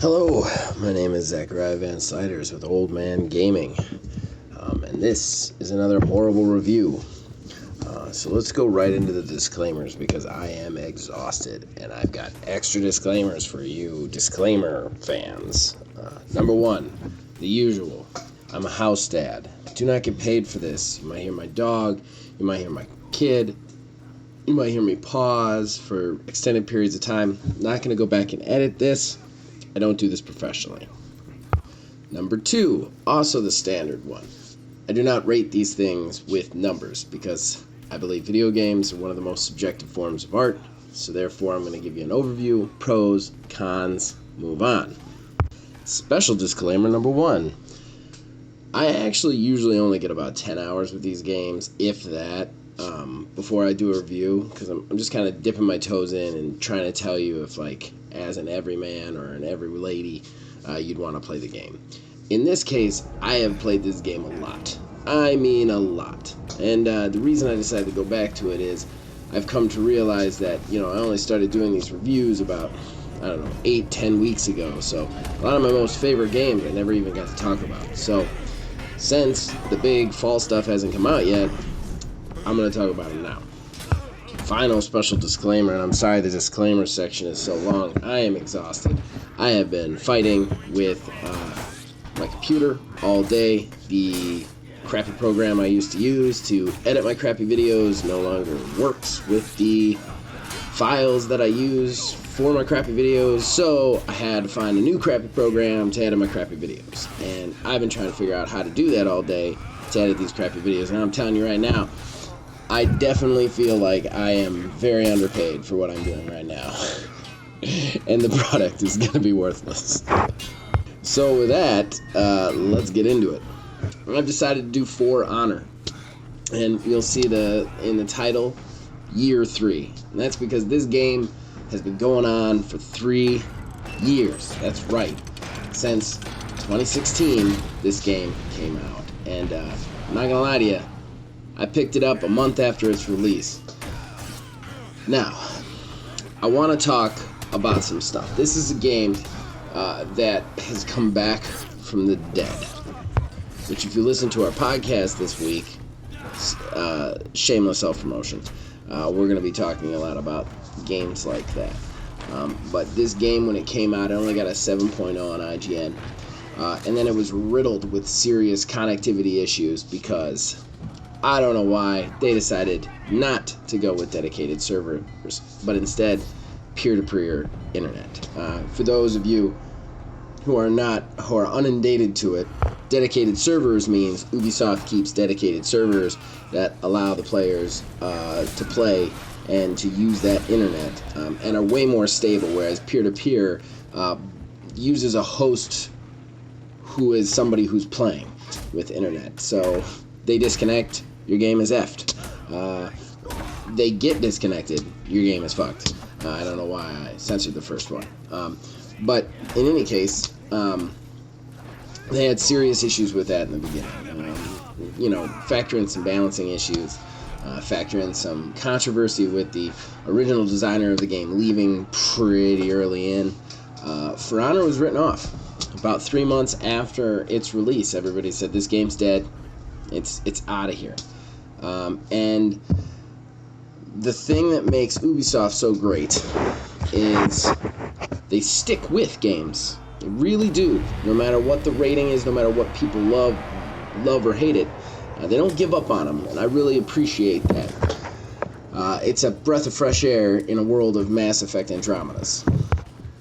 Hello, my name is Zachariah Van Sliders with Old Man Gaming, and this is another horrible review. So let's go right into the disclaimers because I am exhausted, and I've got extra disclaimers for you disclaimer fans. Number one, the usual. I'm a house dad. I do not get paid for this. You might hear my dog, you might hear my kid, you might hear me pause for extended periods of time. I'm not going to go back and edit this. I don't do this professionally. Number two, also the standard one. I do not rate these things with numbers because I believe video games are one of the most subjective forms of art, so therefore I'm going to give you an overview, pros, cons, move on. Special disclaimer number one. I actually usually only get about 10 hours with these games, if that, before I do a review, because I'm just kind of dipping my toes in and trying to tell you if, like, as an everyman or an every lady, you'd want to play the game. In this case, I have played this game a lot. I mean a lot. And the reason I decided to go back to it is I've come to realize that, I only started doing these reviews about, 8-10 weeks ago. So a lot of my most favorite games I never even got to talk about. So since the big fall stuff hasn't come out yet, I'm going to talk about it now. Final special disclaimer, and I'm sorry the disclaimer section is so long. I am exhausted. I have been fighting with my computer all day. The crappy program I used to use to edit my crappy videos no longer works with the files that I use for my crappy videos, so I had to find a new crappy program to edit my crappy videos. And I've been trying to figure out how to do that all day to edit these crappy videos, and I'm telling you right now, I definitely feel like I am very underpaid for what I'm doing right now. And the product is going to be worthless. So with that, let's get into it. I've decided to do For Honor. And you'll see in the title, Year 3. And that's because this game has been going on for 3 years. That's right. Since 2016, this game came out. And I'm not going to lie to you, I picked it up a month after its release. Now, I want to talk about some stuff. This is a game that has come back from the dead. Which, if you listen to our podcast this week, shameless self-promotion, we're going to be talking a lot about games like that. But this game, when it came out, it only got a 7.0 on IGN. And then it was riddled with serious connectivity issues because I don't know why they decided not to go with dedicated servers, but instead peer-to-peer internet. For those of you who are inundated to it, dedicated servers means Ubisoft keeps dedicated servers that allow the players to play and to use that internet and are way more stable, whereas peer-to-peer uses a host who is somebody who's playing with internet. So they disconnect, your game is effed. They get disconnected, your game is fucked. I don't know why I censored the first one. But in any case, they had serious issues with that in the beginning. Factor in some balancing issues, factor in some controversy with the original designer of the game leaving pretty early in. For Honor was written off. About 3 months after its release, everybody said this game's dead. It's out of here. And the thing that makes Ubisoft so great is they stick with games. They really do. No matter what the rating is, no matter what people love or hate it, they don't give up on them, and I really appreciate that. It's a breath of fresh air in a world of Mass Effect Andromedas.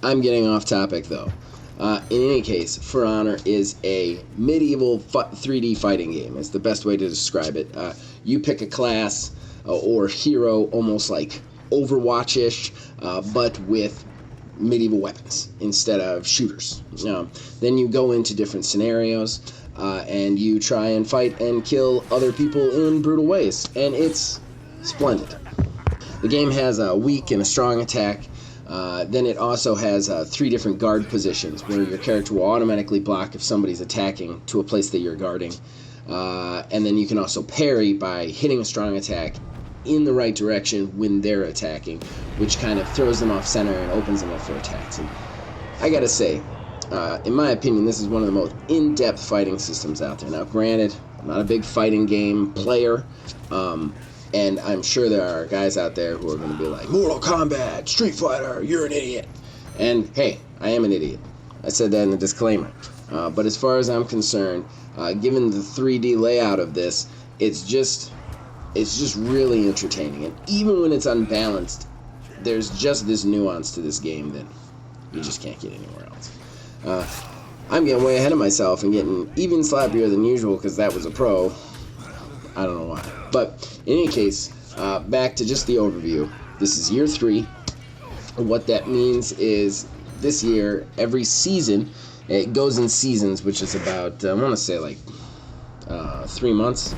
I'm getting off topic, though. In any case, For Honor is a medieval 3D fighting game. It's the best way to describe it. You pick a class or hero, almost like Overwatch-ish, but with medieval weapons instead of shooters. Then you go into different scenarios, and you try and fight and kill other people in brutal ways, and it's splendid. The game has a weak and a strong attack. Then it also has 3 different guard positions where your character will automatically block if somebody's attacking to a place that you're guarding. And then you can also parry by hitting a strong attack in the right direction when they're attacking, which kind of throws them off center and opens them up for attacks. And I gotta say, In my opinion, this is one of the most in-depth fighting systems out there. Now, granted, I'm not a big fighting game player, and I'm sure there are guys out there who are going to be like, Mortal Kombat, Street Fighter, you're an idiot. And hey, I am an idiot. I said that in the disclaimer. But as far as I'm concerned, given the 3D layout of this, it's just really entertaining. And even when it's unbalanced, there's just this nuance to this game that you just can't get anywhere else. I'm getting way ahead of myself and getting even slappier than usual because that was a pro. I don't know why. But in any case, back to just the overview. This is year 3. What that means is this year, every season, it goes in seasons, which is about, I want to say like 3 months,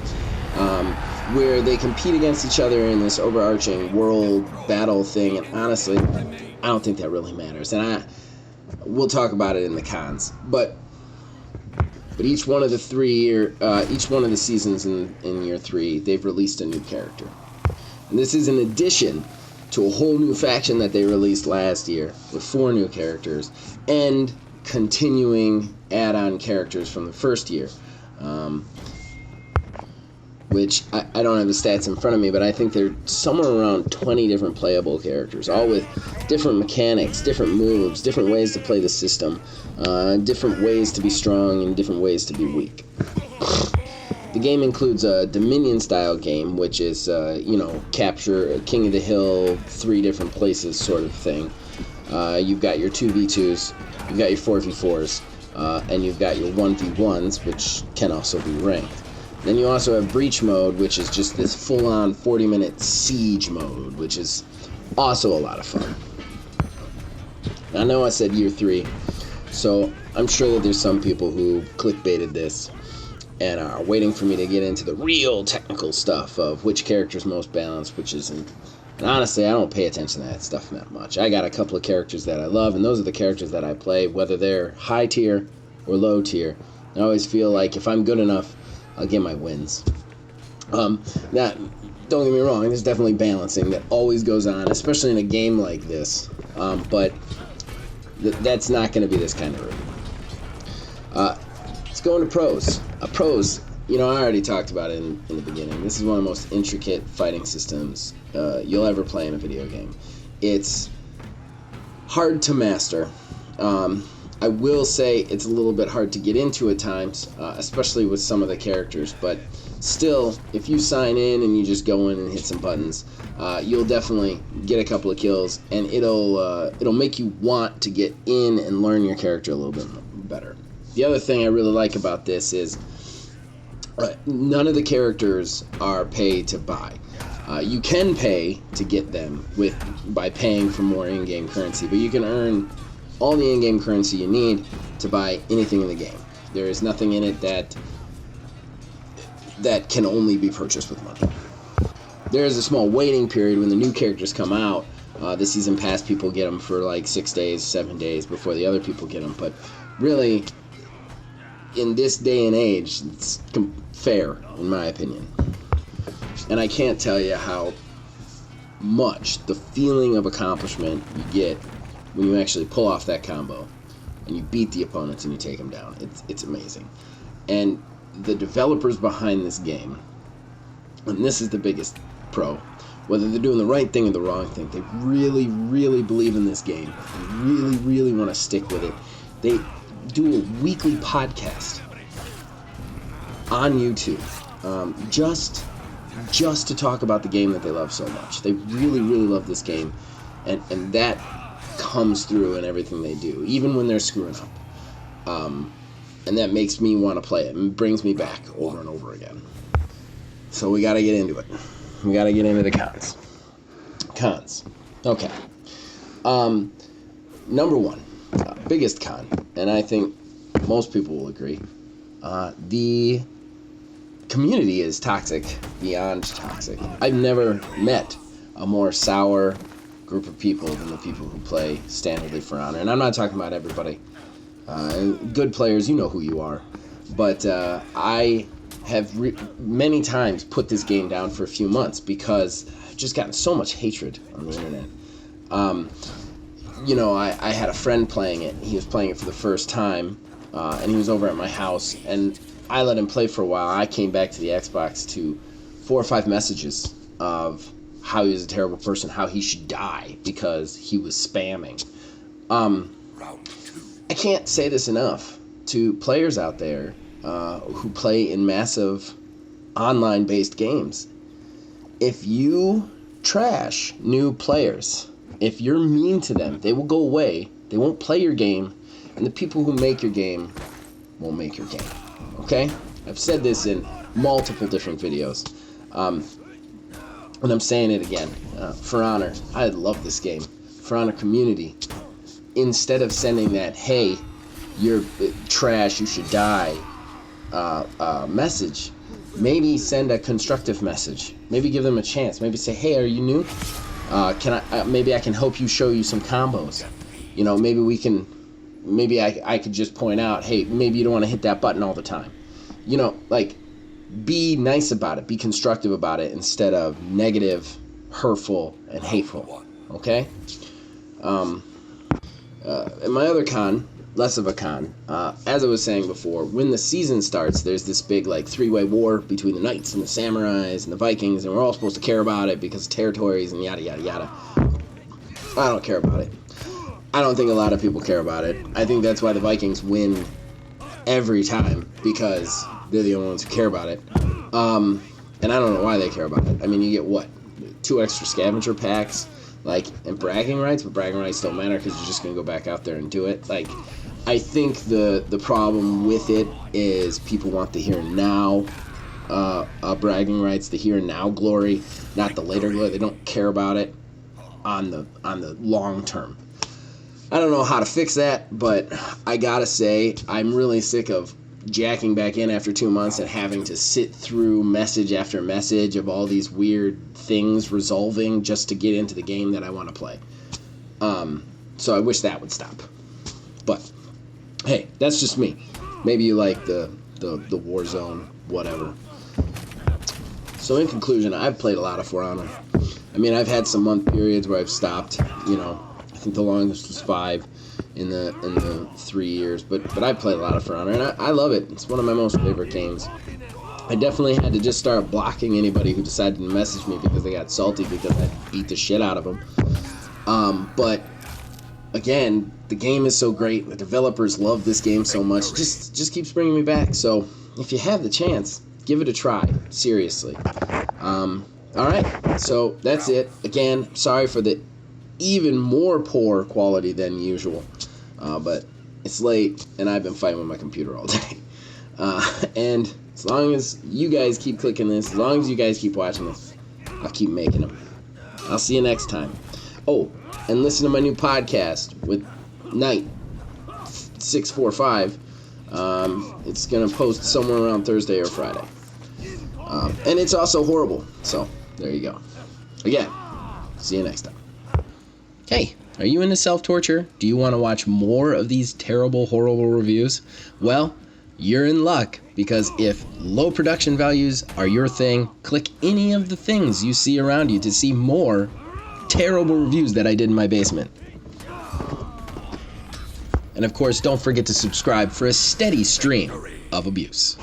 where they compete against each other in this overarching world battle thing. And honestly, I don't think that really matters. And we'll talk about it in the cons. But each one of the each one of the seasons in year 3, they've released a new character. And this is in addition to a whole new faction that they released last year with 4 new characters and continuing add-on characters from the first year. Which I don't have the stats in front of me, but I think they're somewhere around 20 different playable characters, all with different mechanics, different moves, different ways to play the system, different ways to be strong, and different ways to be weak. The game includes a Dominion-style game, which is, capture King of the Hill, 3 different places sort of thing. You've got your 2v2s, you've got your 4v4s, and you've got your 1v1s, which can also be ranked. Then you also have Breach Mode, which is just this full-on 40-minute siege mode, which is also a lot of fun. Now, I know I said year 3, so I'm sure that there's some people who clickbaited this and are waiting for me to get into the real technical stuff of which character's most balanced, which isn't. And honestly, I don't pay attention to that stuff that much. I got a couple of characters that I love, and those are the characters that I play, whether they're high tier or low tier. I always feel like if I'm good enough, I'll get my wins. Now, don't get me wrong, there's definitely balancing that always goes on, especially in a game like this. But that's not going to be this kind of review. Let's go into pros. Pros, I already talked about it in the beginning. This is one of the most intricate fighting systems you'll ever play in a video game. It's hard to master. I will say it's a little bit hard to get into at times, especially with some of the characters, but still, if you sign in and you just go in and hit some buttons, you'll definitely get a couple of kills, and it'll make you want to get in and learn your character a little bit better. The other thing I really like about this is none of the characters are pay to buy. You can pay to get them by paying for more in-game currency, but you can earn all the in-game currency you need to buy anything in the game. There is nothing in it that can only be purchased with money. There is a small waiting period when the new characters come out. The season pass people get them for like 6 days, 7 days before the other people get them. But really, in this day and age, it's fair, in my opinion. And I can't tell you how much the feeling of accomplishment you get when you actually pull off that combo and you beat the opponents and you take them down. It's amazing. And the developers behind this game, and this is the biggest pro, whether they're doing the right thing or the wrong thing, they really, really believe in this game. They really, really want to stick with it. They do a weekly podcast on YouTube just to talk about the game that they love so much. They really, really love this game, and that comes through in everything they do, even when they're screwing up. And that makes me want to play it and brings me back over and over again. So we got to get into it. We got to get into the cons. Okay. Number 1, biggest con, and I think most people will agree, the community is toxic, beyond toxic. I've never met a more sour group of people than the people who play standardly for honor. And I'm not talking about everybody. Good players, you know who you are. But I have many times put this game down for a few months because I've just gotten so much hatred on the internet. I had a friend playing it. He was playing it for the first time, and he was over at my house, and I let him play for a while. I came back to the Xbox to 4 or 5 messages of how he was a terrible person, how he should die because he was spamming. I can't say this enough to players out there who play in massive online-based games. If you trash new players, if you're mean to them, they will go away, they won't play your game, and the people who make your game won't make your game. Okay? I've said this in multiple different videos. And I'm saying it again. For Honor, I love this game. For Honor community, instead of sending that, hey, you're trash, you should die message, maybe send a constructive message. Maybe give them a chance. Maybe say, hey, are you new? Maybe I can help you, show you some combos. Maybe I could just point out, hey, maybe you don't want to hit that button all the time. Be nice about it. Be constructive about it instead of negative, hurtful, and hateful. Okay? And my other con, less of a con, as I was saying before, when the season starts, there's this big 3-way war between the Knights and the Samurais and the Vikings, and we're all supposed to care about it because of territories and yada yada yada. I don't care about it. I don't think a lot of people care about it. I think that's why the Vikings win every time, because they're the only ones who care about it. And I don't know why they care about it. I mean, you get what? 2 extra scavenger packs, and bragging rights, but bragging rights don't matter because you're just going to go back out there and do it. I think the problem with it is people want the here and now bragging rights, the here and now glory, not the later glory. They don't care about it on the long term. I don't know how to fix that, but I gotta say, I'm really sick of jacking back in after 2 months and having to sit through message after message of all these weird things resolving just to get into the game that I want to play. So I wish that would stop. But hey, that's just me. Maybe you like the Warzone, whatever. So in conclusion, I've played a lot of For Honor. I mean, I've had some month periods where I've stopped. I think the longest was 5 in the 3 years, but I played a lot of For Honor, and I love it. It's one of my most favorite games. I definitely had to just start blocking anybody who decided to message me because they got salty because I beat the shit out of them. But again, the game is so great. The developers love this game so much. It just keeps bringing me back. So if you have the chance, give it a try. Seriously. All right. So that's it. Again, sorry for the even more poor quality than usual, but it's late and I've been fighting with my computer all day, and as long as you guys keep clicking this, as long as you guys keep watching this, I'll keep making them. I'll see you next time. Oh, and listen to my new podcast with Night 645. It's gonna post somewhere around Thursday or Friday, and it's also horrible, so there you go. Again, see you next time. Hey, are you into self-torture? Do you want to watch more of these terrible, horrible reviews? Well, you're in luck, because if low production values are your thing, click any of the things you see around you to see more terrible reviews that I did in my basement. And of course, don't forget to subscribe for a steady stream of abuse.